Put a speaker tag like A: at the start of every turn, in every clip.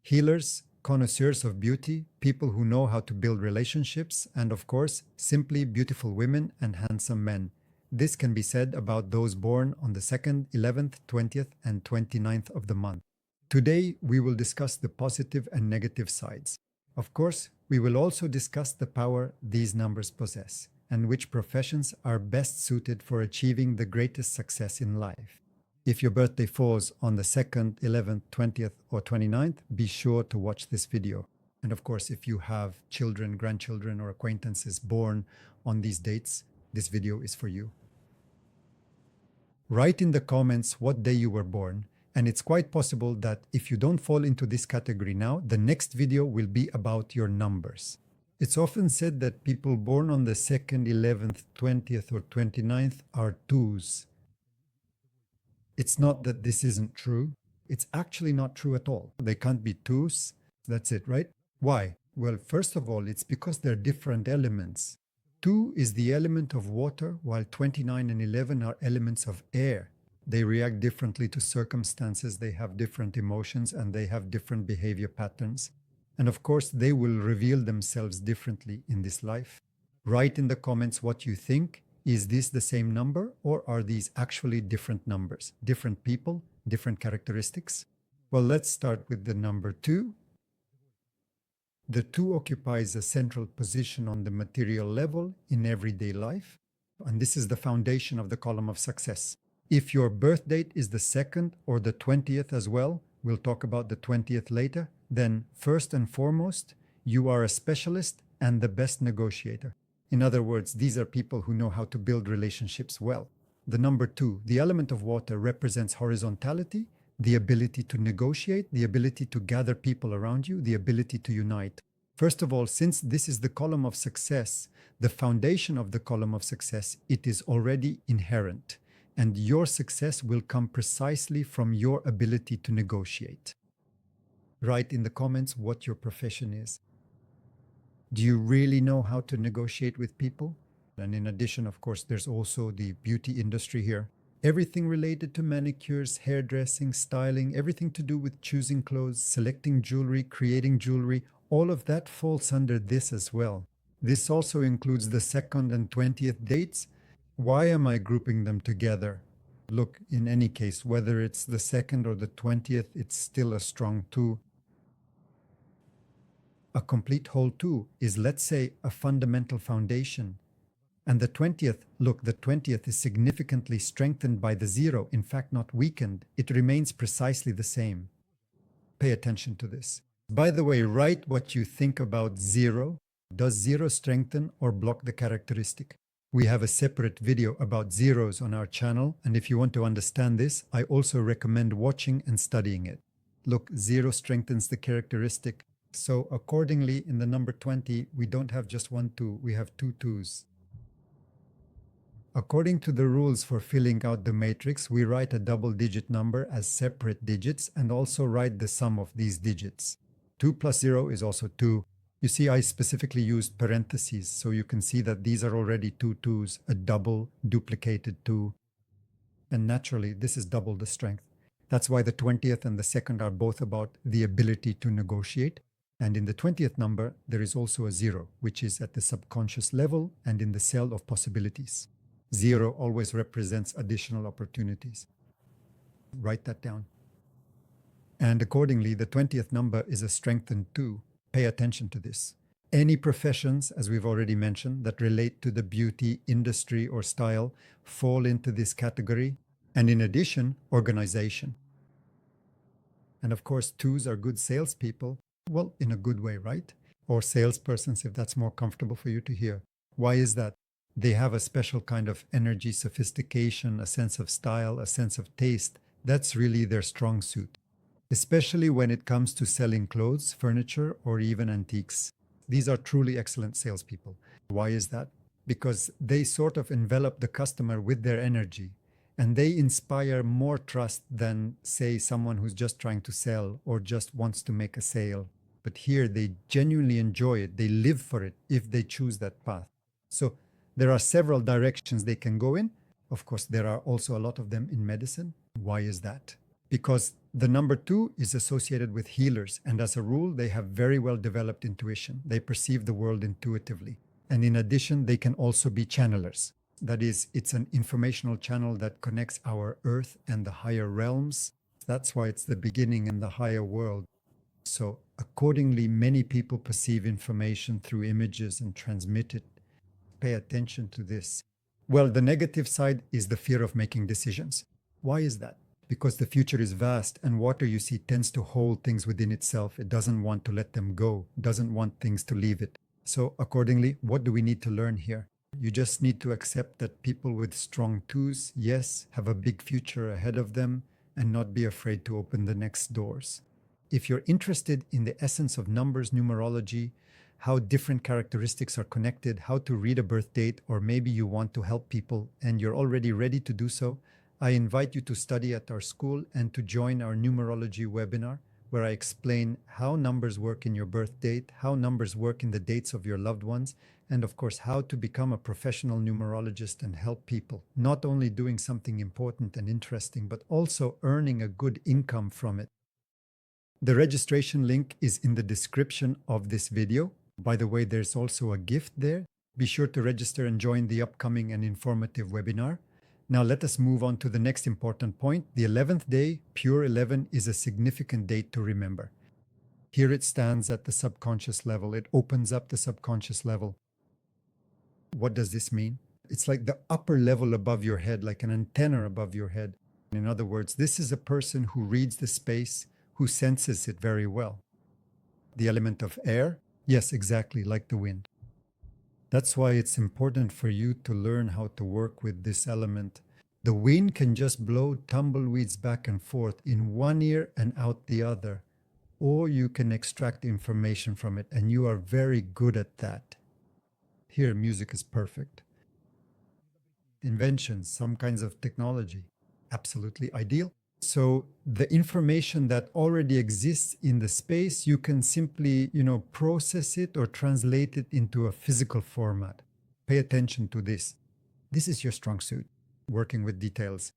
A: Healers, connoisseurs of beauty, people who know how to build relationships, and of course, simply beautiful women and handsome men. This can be said about those born on the 2nd, 11th, 20th, and 29th of the month. Today, we will discuss the positive and negative sides. Of course, we will also discuss the power these numbers possess and which professions are best suited for achieving the greatest success in life. If your birthday falls on the 2nd, 11th, 20th, or 29th, be sure to watch this video. And of course, if you have children, grandchildren, or acquaintances born on these dates, this video is for you. Write in the comments what day you were born, and it's quite possible that if you don't fall into this category now, the next video will be about your numbers. It's often said that people born on the 2nd, 11th, 20th, or 29th are twos. It's not that this isn't true. It's actually not true at all. They can't be twos. That's it, right? Why? Well, first of all, it's because they're different elements. 2 is the element of water, while 29 and 11 are elements of air. They react differently to circumstances, they have different emotions, and they have different behavior patterns. And of course, they will reveal themselves differently in this life. Write in the comments what you think. Is this the same number, or are these actually different numbers? Different people, different characteristics? Well, let's start with the number 2. The 2 occupies a central position on the material level in everyday life, and this is the foundation of the column of success. If your birth date is the 2nd or the 20th as well, we'll talk about the 20th later, then first and foremost, you are a specialist and the best negotiator. In other words, these are people who know how to build relationships well. The number 2, the element of water, represents horizontality, the ability to negotiate, the ability to gather people around you, the ability to unite. First of all, since this is the column of success, the foundation of the column of success, it is already inherent. And your success will come precisely from your ability to negotiate. Write in the comments what your profession is. Do you really know how to negotiate with people? And in addition, of course, there's also the beauty industry here. Everything related to manicures, hairdressing, styling, everything to do with choosing clothes, selecting jewelry, creating jewelry, all of that falls under this as well. This also includes the 2nd and 20th dates. Why am I grouping them together? Look, in any case, whether it's the 2nd or the 20th, it's still a strong 2. A complete whole 2 is, let's say, a fundamental foundation. And the 20th, look, the 20th is significantly strengthened by the 0, in fact not weakened. It remains precisely the same. Pay attention to this. By the way, write what you think about 0. Does 0 strengthen or block the characteristic? We have a separate video about zeros on our channel, and if you want to understand this, I also recommend watching and studying it. Look, 0 strengthens the characteristic. So accordingly, in the number 20, we don't have just 1 2, we have 2 2s. According to the rules for filling out the matrix, we write a double-digit number as separate digits and also write the sum of these digits. 2 plus 0 is also 2. You see, I specifically used parentheses, so you can see that these are already 2 2s, a double duplicated 2. And naturally, this is double the strength. That's why the 20th and the 2nd are both about the ability to negotiate. And in the 20th number, there is also a 0, which is at the subconscious level and in the cell of possibilities. 0 always represents additional opportunities. Write that down. And accordingly, the 20th number is a strengthened 2. Pay attention to this. Any professions, as we've already mentioned, that relate to the beauty industry or style fall into this category. And in addition, organization. And of course, 2s are good salespeople. Well, in a good way, right? Or salespersons, if that's more comfortable for you to hear. Why is that? They have a special kind of energy, sophistication, a sense of style, a sense of taste. That's really their strong suit. Especially when it comes to selling clothes, furniture, or even antiques. These are truly excellent salespeople. Why is that? Because they sort of envelop the customer with their energy, and they inspire more trust than, say, someone who's just trying to sell or just wants to make a sale. But here they genuinely enjoy it. They live for it if they choose that path. So there are several directions they can go in. Of course, there are also a lot of them in medicine. Why is that? because the number 2 is associated with healers, and as a rule, they have very well developed intuition. They perceive the world intuitively. And in addition, they can also be channelers. That is, it's an informational channel that connects our earth and the higher realms. That's why it's the beginning in the higher world. So accordingly, many people perceive information through images and transmit it. Pay attention to this. Well, the negative side is the fear of making decisions. Why is that? Because the future is vast, and water, you see, tends to hold things within itself. It doesn't want to let them go, doesn't want things to leave it. So accordingly, what do we need to learn here? You just need to accept that people with strong 2s, yes, have a big future ahead of them, and not be afraid to open the next doors. If you're interested in the essence of numbers, numerology, how different characteristics are connected, how to read a birth date, or maybe you want to help people and you're already ready to do so, I invite you to study at our school and to join our numerology webinar, where I explain how numbers work in your birth date, how numbers work in the dates of your loved ones, and of course, how to become a professional numerologist and help people, not only doing something important and interesting, but also earning a good income from it. The registration link is in the description of this video. By the way, there's also a gift there. Be sure to register and join the upcoming and informative webinar. Now let us move on to the next important point. The 11th day, pure 11, is a significant date to remember. Here it stands at the subconscious level. It opens up the subconscious level. What does this mean? It's like the upper level above your head, like an antenna above your head. In other words, this is a person who reads the space, who senses it very well. The element of air? Yes, exactly, like the wind. That's why it's important for you to learn how to work with this element. The wind can just blow tumbleweeds back and forth in one ear and out the other, or you can extract information from it, and you are very good at that. Here, music is perfect. Inventions, some kinds of technology, absolutely ideal. So the information that already exists in the space, you can simply, process it or translate it into a physical format. Pay attention to this. This is your strong suit, working with details,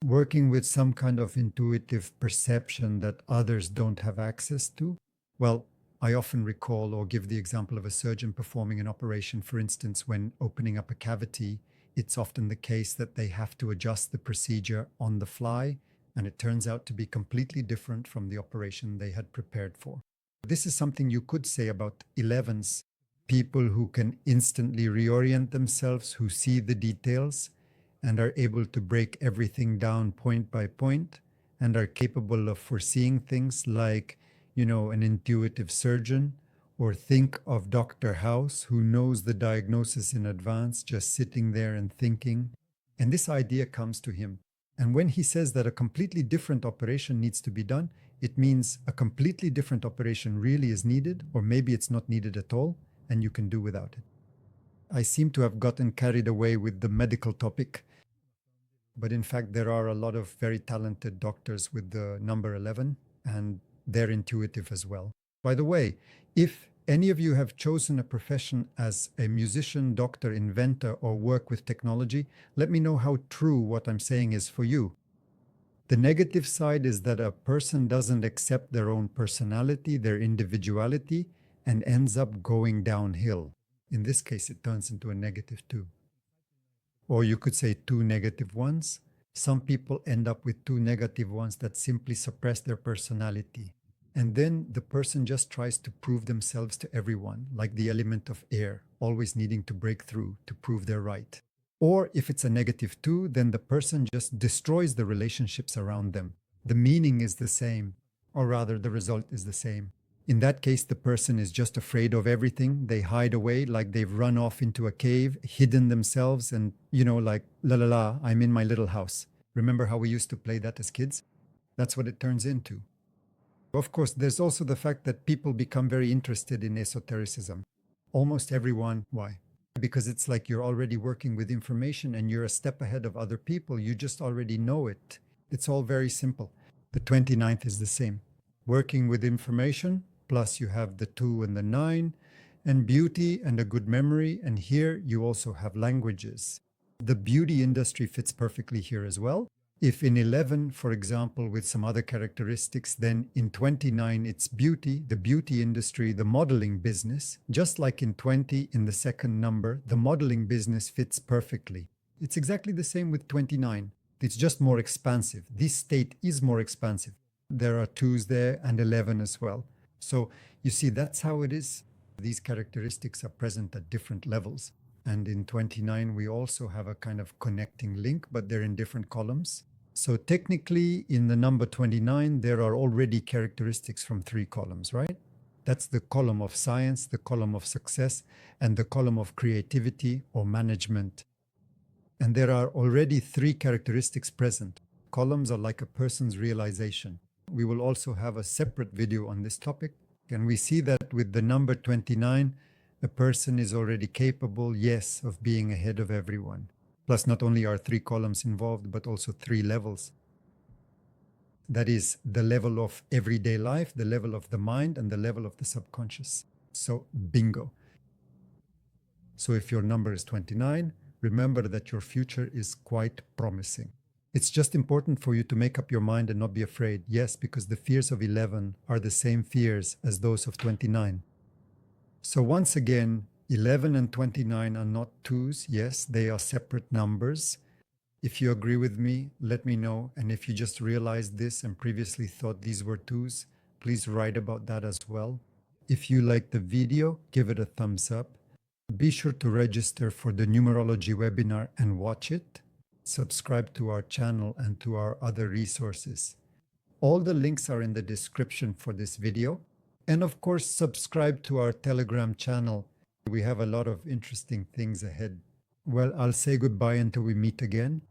A: working with some kind of intuitive perception that others don't have access to. Well, I often recall or give the example of a surgeon performing an operation. For instance, when opening up a cavity, it's often the case that they have to adjust the procedure on the fly, and it turns out to be completely different from the operation they had prepared for. This is something you could say about 11s, people who can instantly reorient themselves, who see the details and are able to break everything down point by point and are capable of foreseeing things like, an intuitive surgeon, or think of Dr. House, who knows the diagnosis in advance, just sitting there and thinking. And this idea comes to him. And when he says that a completely different operation needs to be done, it means a completely different operation really is needed, or maybe it's not needed at all, and you can do without it. I seem to have gotten carried away with the medical topic, but in fact, there are a lot of very talented doctors with the number 11, and they're intuitive as well. By the way, if any of you have chosen a profession as a musician, doctor, inventor, or work with technology, let me know how true what I'm saying is for you. The negative side is that a person doesn't accept their own personality, their individuality, and ends up going downhill. In this case, it turns into a negative 2. Or you could say 2 negative ones. Some people end up with 2 negative ones that simply suppress their personality. And then the person just tries to prove themselves to everyone, like the element of air, always needing to break through to prove they're right. Or if it's a negative 2, then the person just destroys the relationships around them. The meaning is the same, or rather the result is the same. In that case, the person is just afraid of everything. They hide away like they've run off into a cave, hidden themselves, and, like, la la la, I'm in my little house. Remember how we used to play that as kids? That's what it turns into. Of course, there's also the fact that people become very interested in esotericism. Almost everyone. Why? Because it's like you're already working with information and you're a step ahead of other people. You just already know it. It's all very simple. The 29th is the same. Working with information, plus you have the 2 and the 9, and beauty and a good memory. And here you also have languages. The beauty industry fits perfectly here as well. If in 11, for example, with some other characteristics, then in 29, it's beauty, the beauty industry, the modeling business. Just like in 20, in the second number, the modeling business fits perfectly. It's exactly the same with 29. It's just more expansive. This state is more expansive. There are 2s there and 11 as well. So you see, that's how it is. These characteristics are present at different levels. And in 29, we also have a kind of connecting link, but they're in different columns. So technically, in the number 29, there are already characteristics from 3 columns, right? That's the column of science, the column of success, and the column of creativity or management. And there are already 3 characteristics present. Columns are like a person's realization. We will also have a separate video on this topic. And we see that with the number 29, a person is already capable, yes, of being ahead of everyone. Plus, not only are 3 columns involved, but also 3 levels. That is the level of everyday life, the level of the mind, and the level of the subconscious. So, bingo. So if your number is 29, remember that your future is quite promising. It's just important for you to make up your mind and not be afraid. Yes, because the fears of 11 are the same fears as those of 29. So once again, 11 and 29 are not 2s. Yes, they are separate numbers. If you agree with me, let me know. And if you just realized this and previously thought these were 2s, please write about that as well. If you liked the video, give it a thumbs up. Be sure to register for the numerology webinar and watch it. Subscribe to our channel and to our other resources. All the links are in the description for this video. And of course, subscribe to our Telegram channel. We have a lot of interesting things ahead. Well, I'll say goodbye until we meet again.